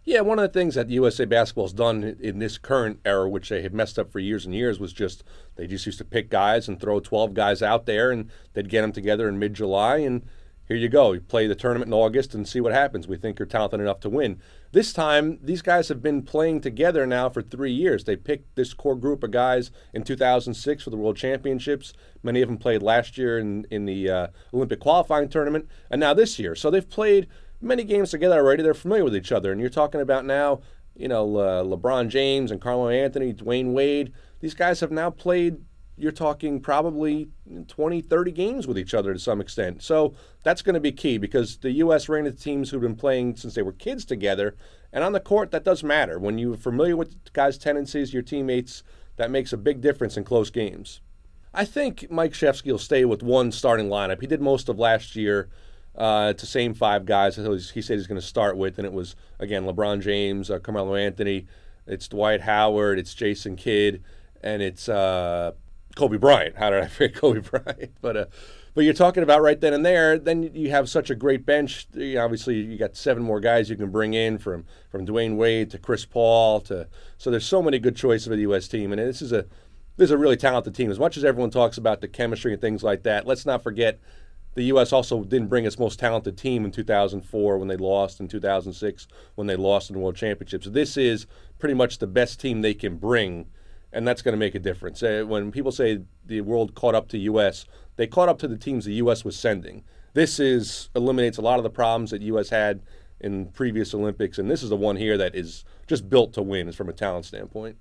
Yeah, one of the things that USA Basketball's done in this current era, which they had messed up for years and years, was just they just used to pick guys and throw 12 guys out there, and they'd get them together in mid-July, and here you go. You play the tournament in August and see what happens. We think you're talented enough to win. This time, these guys have been playing together now for 3 years. They picked this core group of guys in 2006 for the World Championships. Many of them played last year in the Olympic qualifying tournament, and now this year. So they've played many games together already. They're familiar with each other. And you're talking about now, LeBron James and Carmelo Anthony, Dwayne Wade. These guys have now played, you're talking probably 20, 30 games with each other to some extent. So that's going to be key because the U.S. ran into teams who've been playing since they were kids together. And on the court, that does matter. When you're familiar with guys' tendencies, your teammates, that makes a big difference in close games. I think Mike Krzyzewski will stay with one starting lineup. He did most of last year. It's the same 5 guys he said he's going to start with, and it was, again, LeBron James, Carmelo Anthony, it's Dwight Howard, it's Jason Kidd, and it's Kobe Bryant. How did I forget Kobe Bryant? But you're talking about right then and there, then you have such a great bench. Obviously, you got 7 more guys you can bring in from Dwayne Wade to Chris Paul. So there's so many good choices for the U.S. team, and this is a really talented team. As much as everyone talks about the chemistry and things like that, let's not forget the U.S. also didn't bring its most talented team in 2004 when they lost, in 2006 when they lost in the World Championships. This is pretty much the best team they can bring, and that's going to make a difference. When people say the world caught up to U.S., they caught up to the teams the U.S. was sending. This eliminates a lot of the problems that U.S. had in previous Olympics, and this is the one here that is just built to win, is from a talent standpoint.